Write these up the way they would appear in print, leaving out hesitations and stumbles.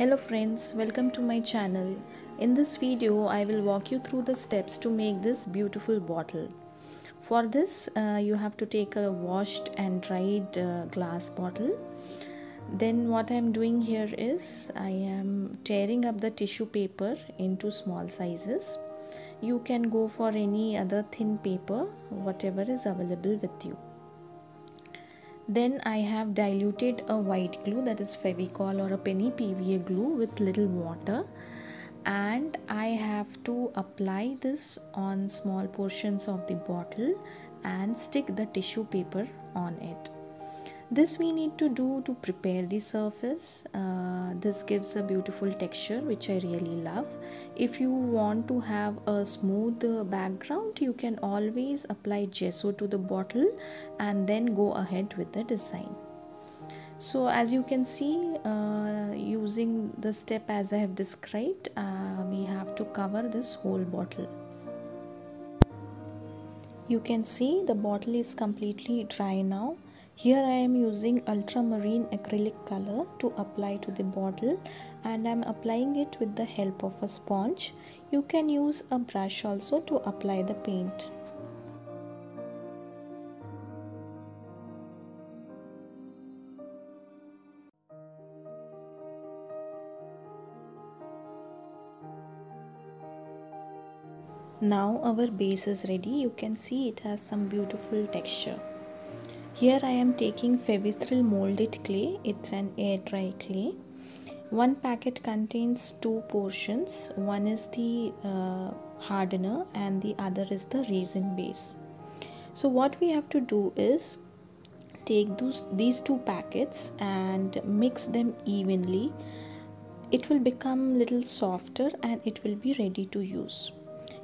Hello friends, welcome to my channel. In this video, I will walk you through the steps to make this beautiful bottle. For this, you have to take a washed and dried glass bottle. Then what I am doing here is I am tearing up the tissue paper into small sizes. You can go for any other thin paper, whatever is available with you. Then I have diluted a white glue, that is Fevicol or a penny PVA glue, with little water, and I have to apply this on small portions of the bottle and stick the tissue paper on it. This we need to do to prepare the surface. This gives a beautiful texture which I really love. If you want to have a smooth background, you can always apply gesso to the bottle and then go ahead with the design. So as you can see, using the step as I have described, we have to cover this whole bottle. You can see the bottle is completely dry now. Here I am using ultramarine acrylic color to apply to the bottle, and I am applying it with the help of a sponge. You can use a brush also to apply the paint. Now our base is ready. You can see it has some beautiful texture. Here I am taking Fevistril molded clay. It's an air dry clay. One packet contains two portions. One is the hardener and the other is the resin base. So what we have to do is take these two packets and mix them evenly. It will become little softer and it will be ready to use.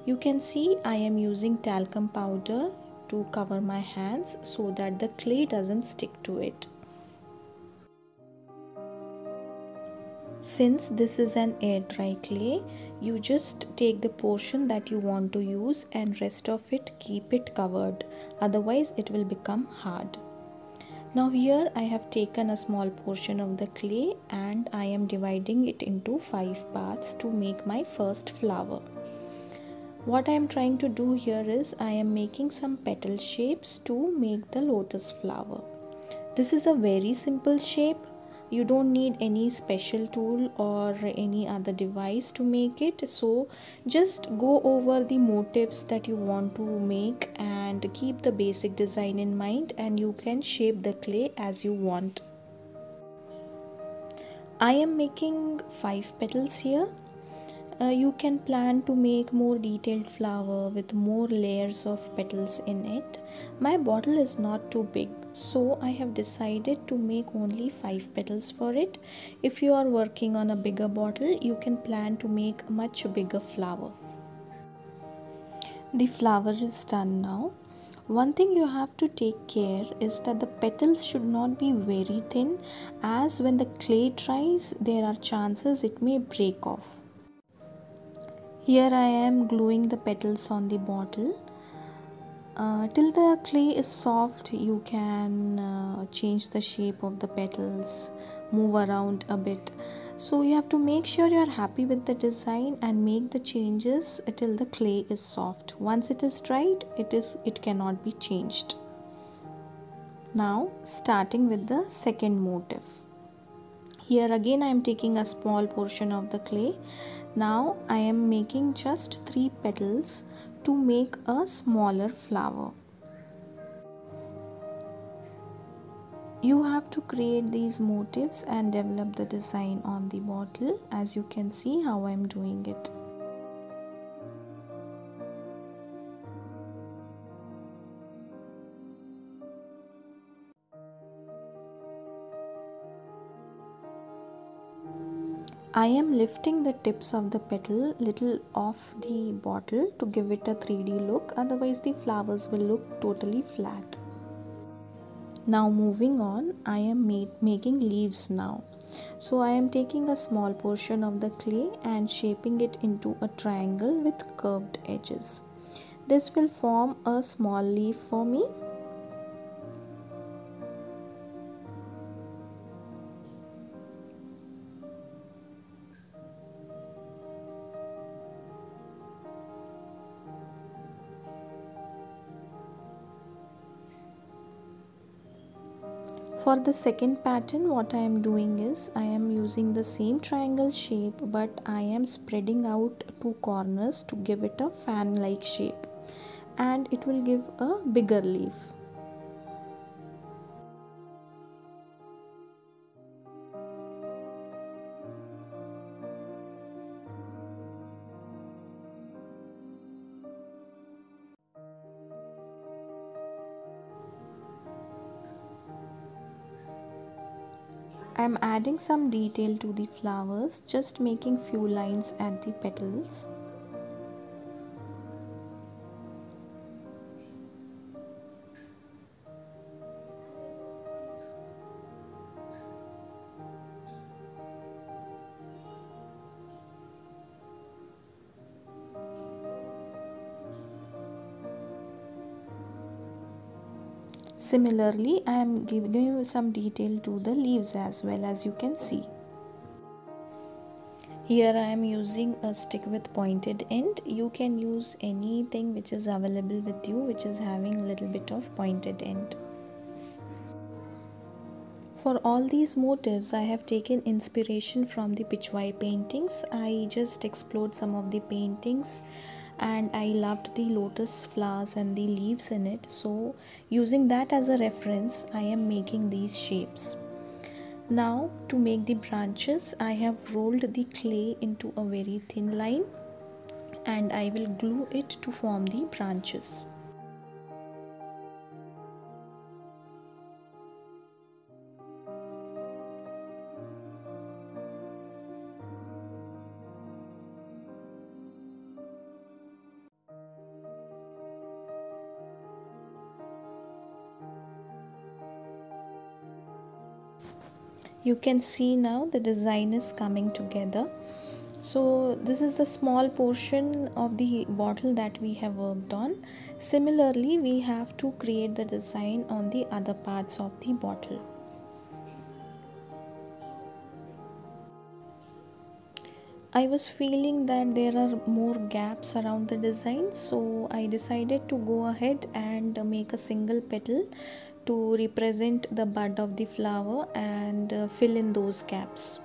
You can see I am using talcum powder to cover my hands so that the clay doesn't stick to it. Since this is an air dry clay, you just take the portion that you want to use and rest of it keep it covered, otherwise it will become hard. Now here I have taken a small portion of the clay and I am dividing it into 5 parts to make my first flower. What I am trying to do here is I am making some petal shapes to make the lotus flower. This is a very simple shape. You don't need any special tool or any other device to make it. So just go over the motifs that you want to make and keep the basic design in mind, and you can shape the clay as you want. I am making 5 petals here. You can plan to make more detailed flower with more layers of petals in it. My bottle is not too big, so I have decided to make only 5 petals for it. If you are working on a bigger bottle, you can plan to make a much bigger flower. The flower is done now. One thing you have to take care is that the petals should not be very thin, as when the clay dries, there are chances it may break off. Here I am gluing the petals on the bottle. Till the clay is soft, you can change the shape of the petals, move around a bit. So you have to make sure you are happy with the design and make the changes till the clay is soft. Once it is dried, it cannot be changed. Now starting with the second motif. Here again I am taking a small portion of the clay. Now I am making just 3 petals to make a smaller flower. You have to create these motifs and develop the design on the bottle, as you can see how I am doing it. I am lifting the tips of the petal little off the bottle to give it a 3D look, otherwise the flowers will look totally flat. Now moving on, I am making leaves now. So I am taking a small portion of the clay and shaping it into a triangle with curved edges. This will form a small leaf for me. For the second pattern, what I am doing is I am using the same triangle shape, but I am spreading out two corners to give it a fan like shape, and it will give a bigger leaf. I am adding some detail to the flowers, just making few lines at the petals. Similarly, I am giving you some detail to the leaves as well, as you can see. Here I am using a stick with pointed end. You can use anything which is available with you, which is having a little bit of pointed end. For all these motifs, I have taken inspiration from the Pichwai paintings. I just explored some of the paintings and I loved the lotus flowers and the leaves in it. So using that as a reference, I am making these shapes. Now to make the branches, I have rolled the clay into a very thin line and I will glue it to form the branches. You can see now the design is coming together. So this is the small portion of the bottle that we have worked on. Similarly, we have to create the design on the other parts of the bottle. I was feeling that there are more gaps around the design, so I decided to go ahead and make a single petal to represent the bud of the flower and fill in those gaps.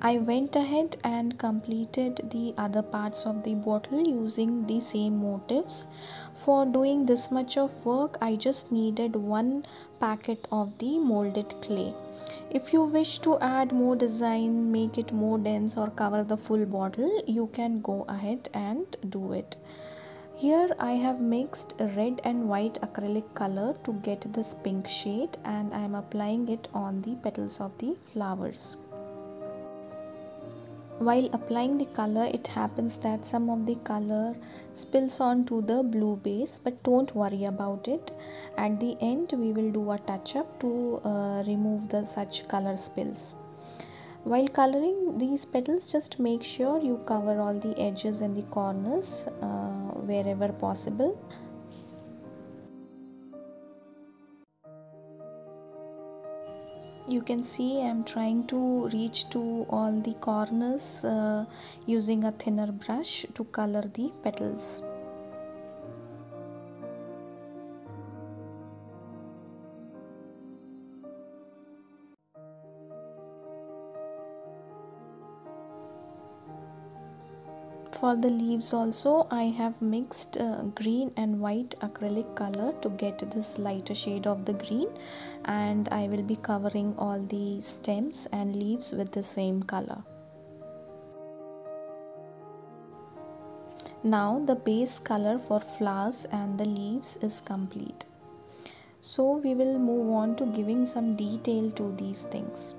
I went ahead and completed the other parts of the bottle using the same motifs. For doing this much of work, I just needed one packet of the molded clay. If you wish to add more design, make it more dense or cover the full bottle, you can go ahead and do it. Here I have mixed red and white acrylic color to get this pink shade and I am applying it on the petals of the flowers. While applying the color, it happens that some of the color spills onto the blue base, but don't worry about it. At the end, we will do a touch up to remove the such color spills. While coloring these petals, just make sure you cover all the edges and the corners wherever possible. You can see I'm trying to reach to all the corners using a thinner brush to color the petals. For the leaves also, I have mixed green and white acrylic color to get this lighter shade of the green, and I will be covering all the stems and leaves with the same color. Now the base color for flowers and the leaves is complete. So we will move on to giving some detail to these things.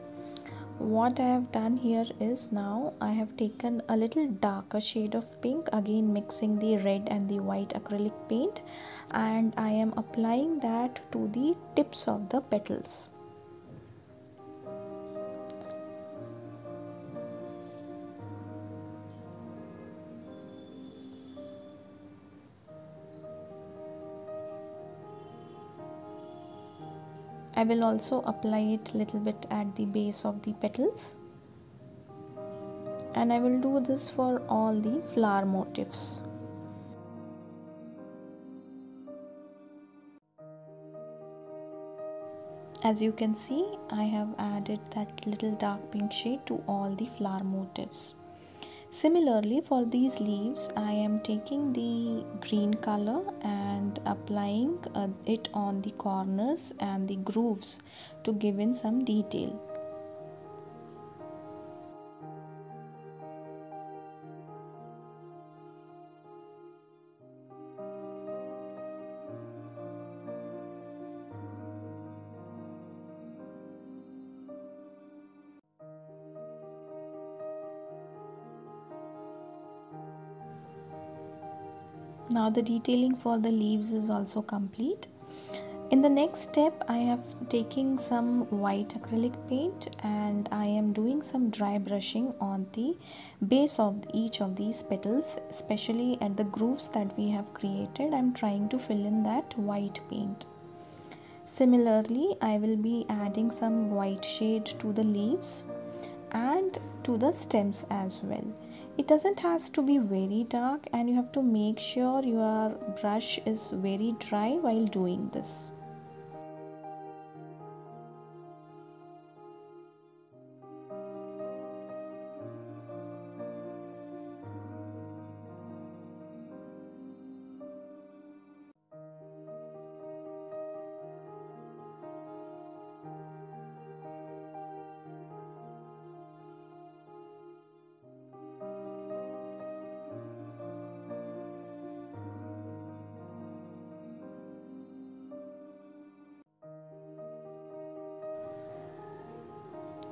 What I have done here is, now I have taken a little darker shade of pink, again mixing the red and the white acrylic paint, and I am applying that to the tips of the petals. I will also apply it little bit at the base of the petals, and I will do this for all the flower motifs. As you can see, I have added that little dark pink shade to all the flower motifs. Similarly, for these leaves, I am taking the green color and applying it on the corners and the grooves to give in some detail. Now the detailing for the leaves is also complete. In the next step, I have taken some white acrylic paint and I am doing some dry brushing on the base of each of these petals, especially at the grooves that we have created. I am trying to fill in that white paint. Similarly, I will be adding some white shade to the leaves and to the stems as well. It doesn't has to be very dark, and you have to make sure your brush is very dry while doing this.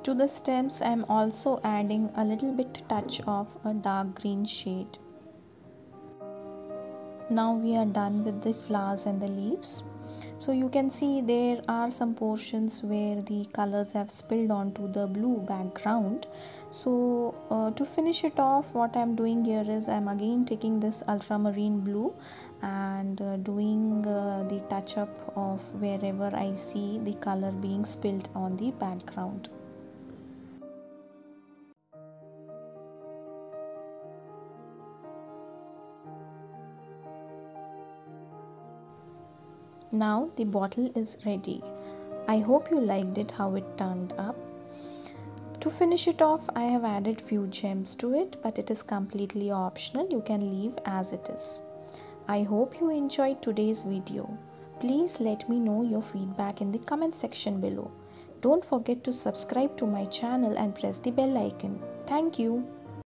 To the stems, I am also adding a little bit touch of a dark green shade. Now we are done with the flowers and the leaves. So you can see there are some portions where the colors have spilled onto the blue background. So to finish it off, what I am doing here is I am again taking this ultramarine blue and doing the touch up of wherever I see the color being spilled on the background. Now the bottle is ready. I hope you liked it how it turned up. To finish it off, I have added few gems to it, but it is completely optional. You can leave as it is. I hope you enjoyed today's video. Please let me know your feedback in the comment section below. Don't forget to subscribe to my channel and press the bell icon. Thank you.